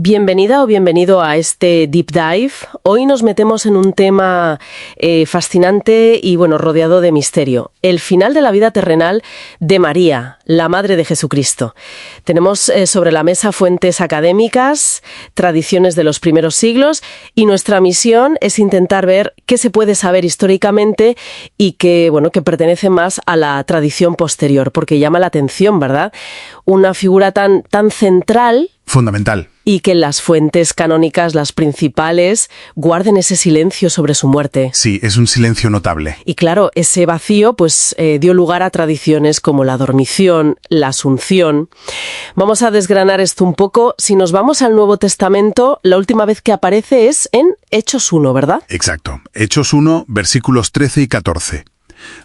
Bienvenida o bienvenido a este Deep Dive. Hoy nos metemos en un tema fascinante y rodeado de misterio. El final de la vida terrenal de María, la Madre de Jesucristo. Tenemos sobre la mesa fuentes académicas, tradiciones de los primeros siglos y nuestra misión es intentar ver qué se puede saber históricamente y que pertenece más a la tradición posterior, porque llama la atención, ¿verdad? Una figura tan central. Fundamental. Y que las fuentes canónicas, las principales, guarden ese silencio sobre su muerte. Sí, es un silencio notable. Y claro, ese vacío dio lugar a tradiciones como la dormición, la asunción. Vamos a desgranar esto un poco. Si nos vamos al Nuevo Testamento, la última vez que aparece es en Hechos 1, ¿verdad? Exacto. Hechos 1, versículos 13 y 14.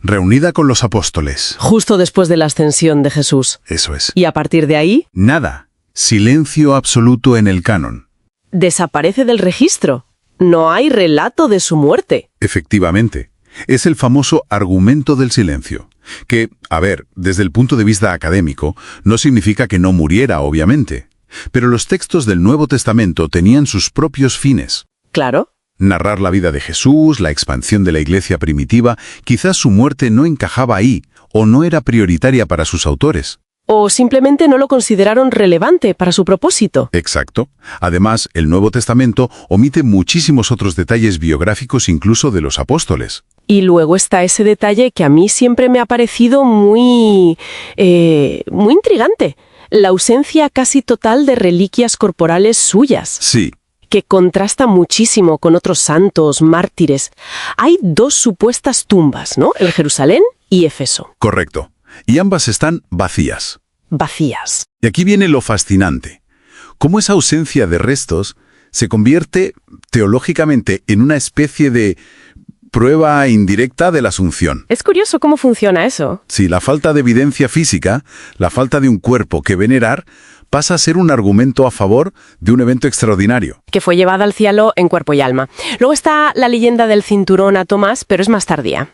Reunida con los apóstoles. Justo después de la ascensión de Jesús. Eso es. Y a partir de ahí... Nada. Silencio absoluto en el canon. Desaparece del registro. No hay relato de su muerte. Efectivamente. Es el famoso argumento del silencio. Que, desde el punto de vista académico, no significa que no muriera, obviamente. Pero los textos del Nuevo Testamento tenían sus propios fines. Claro. Narrar la vida de Jesús, la expansión de la iglesia primitiva, quizás su muerte no encajaba ahí, o no era prioritaria para sus autores. O simplemente no lo consideraron relevante para su propósito. Exacto. Además, el Nuevo Testamento omite muchísimos otros detalles biográficos incluso de los apóstoles. Y luego está ese detalle que a mí siempre me ha parecido muy intrigante. La ausencia casi total de reliquias corporales suyas. Sí. Que contrasta muchísimo con otros santos, mártires. Hay dos supuestas tumbas, ¿no? En Jerusalén y Éfeso. Correcto. Y ambas están vacías. Vacías. Y aquí viene lo fascinante. Cómo esa ausencia de restos se convierte teológicamente en una especie de prueba indirecta de la Asunción. Es curioso cómo funciona eso. Sí, la falta de evidencia física, la falta de un cuerpo que venerar, pasa a ser un argumento a favor de un evento extraordinario. Que fue llevada al cielo en cuerpo y alma. Luego está la leyenda del cinturón a Tomás, pero es más tardía.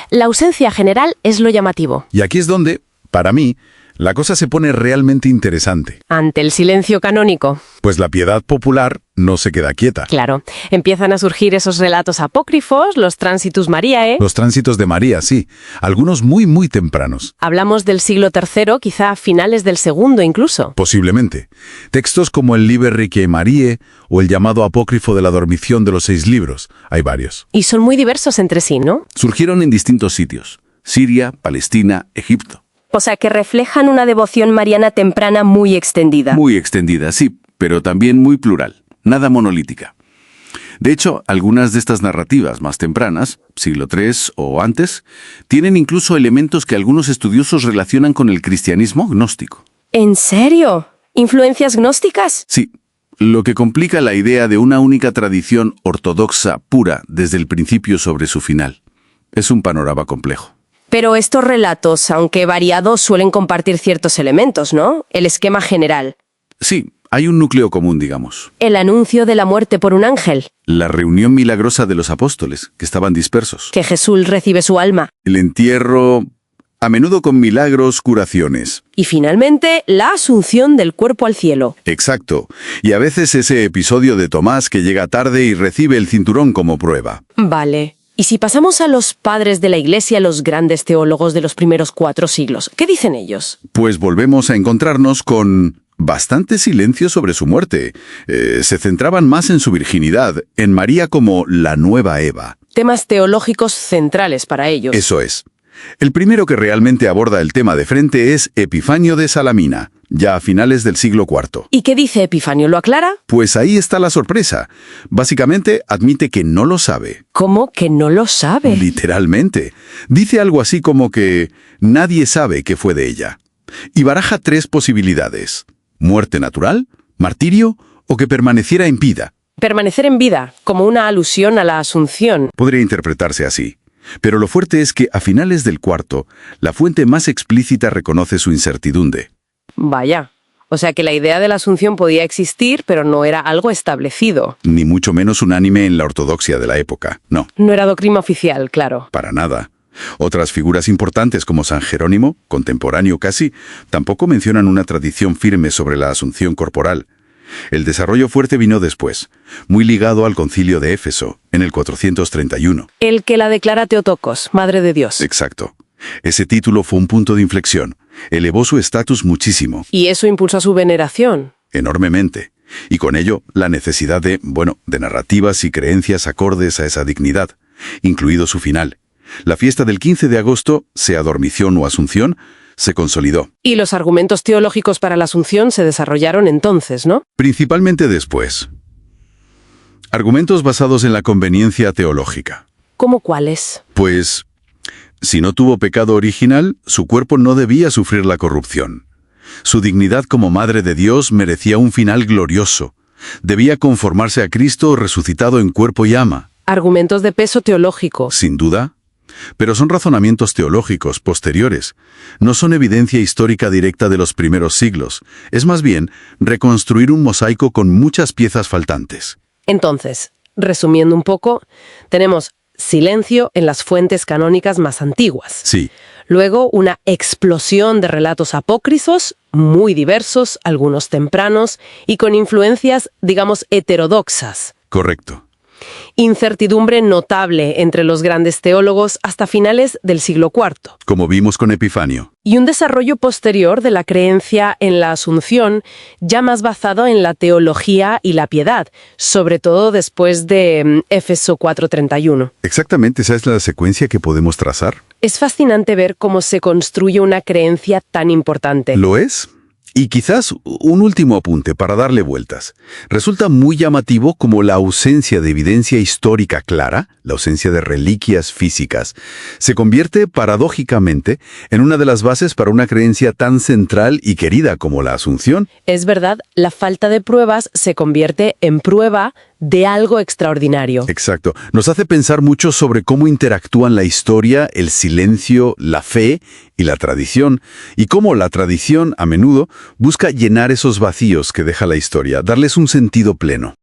La ausencia general es lo llamativo. Y aquí es donde, para mí, la cosa se pone realmente interesante. Ante el silencio canónico. Pues la piedad popular no se queda quieta. Claro. Empiezan a surgir esos relatos apócrifos, los Transitus Mariae. Los tránsitos de María, sí. Algunos muy tempranos. Hablamos del siglo III, quizá a finales del segundo incluso. Posiblemente. Textos como el Liber Requiae Mariae o el llamado apócrifo de la dormición de los 6 libros. Hay varios. Y son muy diversos entre sí, ¿no? Surgieron en distintos sitios. Siria, Palestina, Egipto. O sea, que reflejan una devoción mariana temprana muy extendida. Muy extendida, sí, pero también muy plural, nada monolítica. De hecho, algunas de estas narrativas más tempranas, siglo III o antes, tienen incluso elementos que algunos estudiosos relacionan con el cristianismo gnóstico. ¿En serio? ¿Influencias gnósticas? Sí, lo que complica la idea de una única tradición ortodoxa pura desde el principio sobre su final. Es un panorama complejo. Pero estos relatos, aunque variados, suelen compartir ciertos elementos, ¿no? El esquema general. Sí, hay un núcleo común, digamos. El anuncio de la muerte por un ángel. La reunión milagrosa de los apóstoles, que estaban dispersos. Que Jesús recibe su alma. El entierro, a menudo con milagros, curaciones. Y finalmente, la asunción del cuerpo al cielo. Exacto. Y a veces ese episodio de Tomás que llega tarde y recibe el cinturón como prueba. Vale. Y si pasamos a los padres de la Iglesia, los grandes teólogos de los primeros 4 siglos, ¿qué dicen ellos? Pues volvemos a encontrarnos con bastante silencio sobre su muerte. Se centraban más en su virginidad, en María como la nueva Eva. Temas teológicos centrales para ellos. Eso es. El primero que realmente aborda el tema de frente es Epifanio de Salamina, ya a finales del siglo IV. ¿Y qué dice Epifanio? ¿Lo aclara? Pues ahí está la sorpresa. Básicamente admite que no lo sabe. ¿Cómo que no lo sabe? Literalmente. Dice algo así como que nadie sabe qué fue de ella. Y baraja 3 posibilidades. Muerte natural, martirio o que permaneciera en vida. Permanecer en vida, como una alusión a la Asunción. Podría interpretarse así. Pero lo fuerte es que a finales del IV, la fuente más explícita reconoce su incertidumbre. Vaya. O sea que la idea de la Asunción podía existir, pero no era algo establecido. Ni mucho menos unánime en la ortodoxia de la época, no. No era doctrina oficial, claro. Para nada. Otras figuras importantes como San Jerónimo, contemporáneo casi, tampoco mencionan una tradición firme sobre la asunción corporal. El desarrollo fuerte vino después, muy ligado al concilio de Éfeso, en el 431. El que la declara Teotocos, Madre de Dios. Exacto. Ese título fue un punto de inflexión. Elevó su estatus muchísimo, Y eso impulsa su veneración. enormemente. Y con ello, la necesidad de narrativas y creencias acordes a esa dignidad, incluido su final. La fiesta del 15 de agosto, sea Dormición o Asunción, se consolidó. Y los argumentos teológicos para la Asunción se desarrollaron entonces, ¿no? Principalmente después. Argumentos basados en la conveniencia teológica. ¿Cómo cuáles? Pues, si no tuvo pecado original, su cuerpo no debía sufrir la corrupción. Su dignidad como Madre de Dios merecía un final glorioso. Debía conformarse a Cristo resucitado en cuerpo y alma. Argumentos de peso teológico. Sin duda. Pero son razonamientos teológicos posteriores. No son evidencia histórica directa de los primeros siglos. Es más bien reconstruir un mosaico con muchas piezas faltantes. Entonces, resumiendo un poco, tenemos silencio en las fuentes canónicas más antiguas. Sí, Luego, una explosión de relatos apócrifos, muy diversos, algunos tempranos, y con influencias, digamos, heterodoxas. correcto. Incertidumbre notable entre los grandes teólogos hasta finales del siglo IV. Como vimos con Epifanio. Y un desarrollo posterior de la creencia en la Asunción, ya más basado en la teología y la piedad, sobre todo después de Éfeso 4:31. Exactamente, esa es la secuencia que podemos trazar. Es fascinante ver cómo se construye una creencia tan importante. ¿Lo es? Y quizás un último apunte para darle vueltas. Resulta muy llamativo como la ausencia de evidencia histórica clara, la ausencia de reliquias físicas, se convierte paradójicamente en una de las bases para una creencia tan central y querida como la Asunción. Es verdad, la falta de pruebas se convierte en prueba de algo extraordinario. Exacto. Nos hace pensar mucho sobre cómo interactúan la historia, el silencio, la fe y la tradición, y cómo la tradición, a menudo, busca llenar esos vacíos que deja la historia, darles un sentido pleno.